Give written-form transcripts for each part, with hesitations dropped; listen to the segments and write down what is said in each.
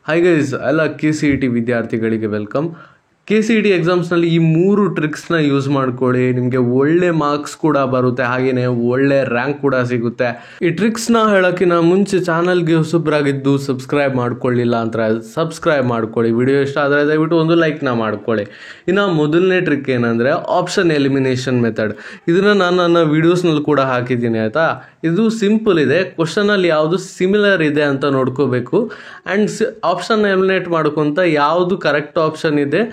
Hi guys, ಎಲ್ಲ KCET ವಿದ್ಯಾರ್ಥಿಗಳಿಗೆ welcome. KCET ಎಕ್ಸಾಮ್ಸ್ನಲ್ಲಿ ಈ 3 ಟ್ರಿಕ್ಸ್ನ ಯೂಸ್ ಮಾಡ್ಕೊಳ್ಳಿ. ನಿಮಗೆ ಒಳ್ಳೆ ಮಾರ್ಕ್ಸ್ ಕೂಡ ಬರುತ್ತೆ, ಹಾಗೆಯೇ ಒಳ್ಳೆ ರ್ಯಾಂಕ್ ಕೂಡ ಸಿಗುತ್ತೆ. ಈ ಟ್ರಿಕ್ಸ್ನ ಹೇಳೋಕ್ಕಿಂತ ಮುಂಚೆ ಚಾನಲ್ಗೆ ಹೊಸಬ್ರಾಗಿದ್ದು ಸಬ್ಸ್ಕ್ರೈಬ್ ಮಾಡ್ಕೊಳ್ಳಿಲ್ಲ ಅಂತ ಸಬ್ಸ್ಕ್ರೈಬ್ ಮಾಡ್ಕೊಳ್ಳಿ. ವಿಡಿಯೋ ಇಷ್ಟ ಆದರೆ ದಯವಿಟ್ಟು ಒಂದು ಲೈಕ್ನ ಮಾಡ್ಕೊಳ್ಳಿ. ಇನ್ನು ಮೊದಲನೇ ಟ್ರಿಕ್ ಏನಂದರೆ ಆಪ್ಷನ್ ಎಲಿಮಿನೇಷನ್ ಮೆಥಡ್. ಇದನ್ನು ನಾನು ನನ್ನ ವೀಡಿಯೋಸ್ನಲ್ಲಿ ಕೂಡ ಹಾಕಿದ್ದೀನಿ, ಆಯಿತಾ. ಇದು ಸಿಂಪಲ್ ಇದೆ. ಕ್ವಶನಲ್ಲಿ ಯಾವುದು ಸಿಮಿಲರ್ ಇದೆ ಅಂತ ನೋಡ್ಕೋಬೇಕು. ಆ್ಯಂಡ್ ಆಪ್ಷನ್ ಎಲಿಮಿನೇಟ್ ಮಾಡ್ಕೊತ ಯಾವುದು ಕರೆಕ್ಟ್ ಆಪ್ಷನ್ ಇದೆ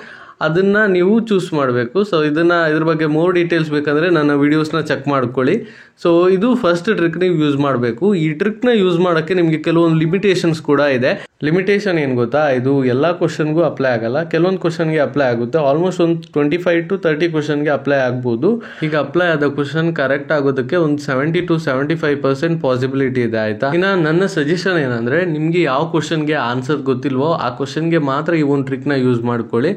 ಅದನ್ನು ನೀವು ಚೂಸ್ ಮಾಡಬೇಕು. ಸೊ ಇದ್ರ ಬಗ್ಗೆ ಮೋರ್ ಡೀಟೇಲ್ಸ್ ಬೇಕಂದರೆ ನನ್ನ ವೀಡಿಯೋಸ್ನ ಚೆಕ್ ಮಾಡ್ಕೊಳ್ಳಿ. ಸೊ ಇದು ಫಸ್ಟ್ ಟ್ರಿಕ್ ನೀವು ಯೂಸ್ ಮಾಡಬೇಕು. ಈ ಟ್ರಿಕ್ನ ಯೂಸ್ ಮಾಡೋಕ್ಕೆ ನಿಮಗೆ ಕೆಲವೊಂದು ಲಿಮಿಟೇಷನ್ಸ್ ಕೂಡ ಇದೆ. ಲಿಮಿಟೇಷನ್ ಏನು ಗೊತ್ತಾ, ಇದು ಎಲ್ಲ ಕ್ವಶನ್ಗೂ ಅಪ್ಲೈ ಆಗಲ್ಲ. ಕೆಲವೊಂದು ಕ್ವಶನ್ಗೆ ಅಪ್ಲೈ ಆಗುತ್ತೆ. ಆಲ್ಮೋಸ್ಟ್ ಒಂದು 25 to 30 ಕ್ವಶನ್ಗೆ ಅಪ್ಲೈ ಆಗ್ಬೋದು. ಈಗ ಅಪ್ಲೈ ಆದ ಕ್ವಶನ್ ಕರೆಕ್ಟ್ ಆಗೋದಕ್ಕೆ ಒಂದು 70 to 75% ಪಾಸಿಬಿಲಿಟಿ ಇದೆ, ಆಯಿತಾ. ಇನ್ನು ನನ್ನ ಸಜೆಷನ್ ಏನಂದರೆ, ನಿಮಗೆ ಯಾವ ಕ್ವಶನ್ಗೆ ಆನ್ಸರ್ ಗೊತ್ತಿಲ್ವೋ ಆ ಕ್ವಶನ್ಗೆ ಮಾತ್ರ ಈ ಒಂದು ಟ್ರಿಕ್ನ ಯೂಸ್ ಮಾಡ್ಕೊಳ್ಳಿ.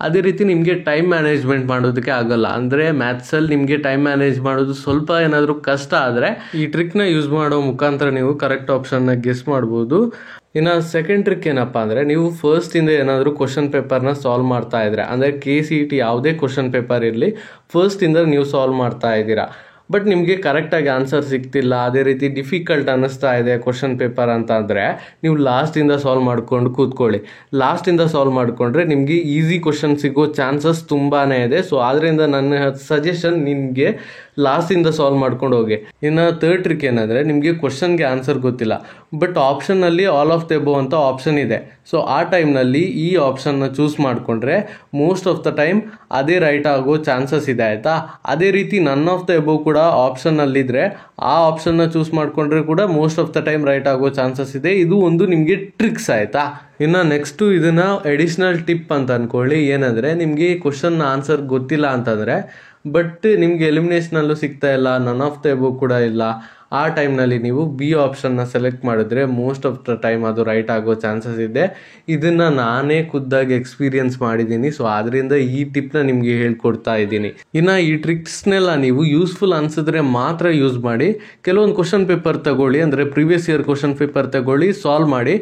ಅದೇ ರೀತಿ ನಿಮಗೆ ಟೈಮ್ ಮ್ಯಾನೇಜ್ಮೆಂಟ್ ಮಾಡೋದಕ್ಕೆ ಆಗಲ್ಲ ಅಂದರೆ ಮ್ಯಾಥ್ಸಲ್ಲಿ ನಿಮಗೆ ಟೈಮ್ ಮ್ಯಾನೇಜ್ ಮಾಡೋದು ಸ್ವಲ್ಪ ಏನಾದರೂ ಕಷ್ಟ ಆದರೆ ಈ ಟ್ರಿಕ್ನ ಯೂಸ್ ಮಾಡೋ ಮುಖಾಂತರ ನೀವು ಕರೆಕ್ಟ್ ಆಪ್ಷನ್ನ ಗೆಸ್ ಮಾಡ್ಬೋದು. ಇನ್ನು ಸೆಕೆಂಡ್ ಟ್ರಿಕ್ ಏನಪ್ಪ ಅಂದರೆ, ನೀವು ಫಸ್ಟಿಂದ ಏನಾದರೂ ಕ್ವಶನ್ ಪೇಪರ್ನ ಸಾಲ್ವ್ ಮಾಡ್ತಾ ಇದ್ರೆ, ಅಂದರೆ KCET ಯಾವುದೇ ಕ್ವಶನ್ ಪೇಪರ್ ಇರಲಿ ಫಸ್ಟಿಂದ ನೀವು ಸಾಲ್ವ್ ಮಾಡ್ತಾ ಇದ್ದೀರಾ, ಬಟ್ ನಿಮಗೆ ಕರೆಕ್ಟಾಗಿ ಆನ್ಸರ್ ಸಿಗ್ತಿಲ್ಲ, ಅದೇ ರೀತಿ ಡಿಫಿಕಲ್ಟ್ ಅನ್ನಿಸ್ತಾ ಇದೆ ಕ್ವಶನ್ ಪೇಪರ್ ಅಂತ ಅಂದರೆ ನೀವು ಲಾಸ್ಟಿಂದ ಸಾಲ್ವ್ ಮಾಡ್ಕೊಂಡು ಕೂತ್ಕೊಳ್ಳಿ. ಲಾಸ್ಟಿಂದ ಸಾಲ್ವ್ ಮಾಡಿಕೊಂಡ್ರೆ ನಿಮಗೆ ಈಸಿ ಕ್ವಶನ್ ಸಿಗೋ ಚಾನ್ಸಸ್ ತುಂಬಾ ಇದೆ. ಸೊ ಆದ್ದರಿಂದ ನನ್ನ ಸಜೆಷನ್ ನಿಮಗೆ ಲಾಸ್ಟಿಂದ ಸಾಲ್ವ್ ಮಾಡ್ಕೊಂಡು ಹೋಗಿ. ಇನ್ನು ಥರ್ಡ್ ಟ್ರಿಕ್ ಏನಂದರೆ, ನಿಮಗೆ ಕ್ವಶನ್ಗೆ ಆನ್ಸರ್ ಗೊತ್ತಿಲ್ಲ ಬಟ್ ಆಪ್ಷನ್ನಲ್ಲಿ ಆಲ್ ಆಫ್ ದ ಎಬೋ ಅಂತ ಆಪ್ಷನ್ ಇದೆ. ಸೊ ಆ ಟೈಮ್ನಲ್ಲಿ ಈ ಆಪ್ಷನ್ನ ಚೂಸ್ ಮಾಡಿಕೊಂಡ್ರೆ ಮೋಸ್ಟ್ ಆಫ್ ದ ಟೈಮ್ ಅದೇ ರೈಟ್ ಆಗೋ ಚಾನ್ಸಸ್ ಇದೆ, ಆಯಿತಾ. ಅದೇ ರೀತಿ ನನ್ ಆಫ್ ದ ಎಬೋ ಕೂಡ ಆಪ್ಷನ್ನಲ್ಲಿದ್ದರೆ ಆ ಆಪ್ಷನ್ನ ಚೂಸ್ ಮಾಡಿಕೊಂಡ್ರೆ ಕೂಡ most of the time right ಆಗೋ ಚಾನ್ಸಸ್ ಇದೆ. ಇದು ಒಂದು ನಿಮಗೆ ಟ್ರಿಕ್ಸ್, ಆಯಿತಾ. ಇನ್ನು ನೆಕ್ಸ್ಟು ಇದನ್ನು ಎಡಿಷ್ನಲ್ ಟಿಪ್ ಅಂತ ಅಂದ್ಕೊಳ್ಳಿ. ಏನಂದರೆ, ನಿಮಗೆ ಕ್ವಶನ್ ಆನ್ಸರ್ ಗೊತ್ತಿಲ್ಲ ಅಂತಂದರೆ ಬಟ್ ನಿಮಗೆ ಎಲಿಮಿನೇಷನಲ್ಲೂ ಸಿಗ್ತಾ ಇಲ್ಲ, ನನ್ ಆಫ್ ದ ಎಬೋ ಕೂಡ ಇಲ್ಲ, ಆ ಟೈಮ್ನಲ್ಲಿ ನೀವು B ಆಪ್ಷನ್ನ ಸೆಲೆಕ್ಟ್ ಮಾಡಿದ್ರೆ ಮೋಸ್ಟ್ ಆಫ್ ದ ಟೈಮ್ ಅದು ರೈಟ್ ಆಗೋ ಚಾನ್ಸಸ್ ಇದೆ. ಇದನ್ನು ನಾನೇ ಖುದ್ದಾಗಿ ಎಕ್ಸ್ಪೀರಿಯನ್ಸ್ ಮಾಡಿದ್ದೀನಿ. ಸೊ ಅದರಿಂದ ಈ ಟಿಪ್ನ ನಿಮಗೆ ಹೇಳ್ಕೊಡ್ತಾ ಇದ್ದೀನಿ. ಇನ್ನು ಈ ಟ್ರಿಕ್ಸ್ನೆಲ್ಲ ನೀವು ಯೂಸ್ಫುಲ್ ಅನಿಸಿದ್ರೆ ಮಾತ್ರ ಯೂಸ್ ಮಾಡಿ. ಕೆಲವೊಂದು ಕ್ವಶನ್ ಪೇಪರ್ ತಗೊಳ್ಳಿ, ಅಂದರೆ ಪ್ರೀವಿಯಸ್ ಇಯರ್ ಕ್ವಶನ್ ಪೇಪರ್ ತಗೊಳ್ಳಿ, ಸಾಲ್ವ್ ಮಾಡಿ.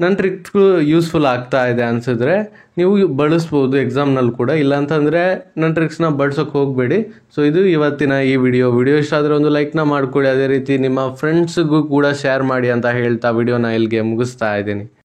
ನನ್ನ ಟ್ರಿಕ್ಸ್ಗೂ ಯೂಸ್ಫುಲ್ ಆಗ್ತಾ ಇದೆ ಅನಿಸಿದ್ರೆ ನೀವು ಬಳಸ್ಬೋದು ಎಕ್ಸಾಮ್ನಲ್ಲಿ ಕೂಡ. ಇಲ್ಲಾಂತಂದರೆ ನನ್ನ ಟ್ರಿಕ್ಸ್ನ ಬಳಸೋಕೆ ಹೋಗಬೇಡಿ. ಸೊ ಇದು ಇವತ್ತಿನ ಈ ವಿಡಿಯೋ ಇಷ್ಟ ಆದರೆ ಒಂದು ಲೈಕ್ನ ಮಾಡ್ಕೊಳ್ಳಿ. ಅದೇ ರೀತಿ ನಿಮ್ಮ ಫ್ರೆಂಡ್ಸ್ಗೂ ಕೂಡ ಶೇರ್ ಮಾಡಿ ಅಂತ ಹೇಳ್ತಾ ವಿಡಿಯೋನ ಇಲ್ಲಿಗೆ ಮುಗಿಸ್ತಾ ಇದ್ದೀನಿ.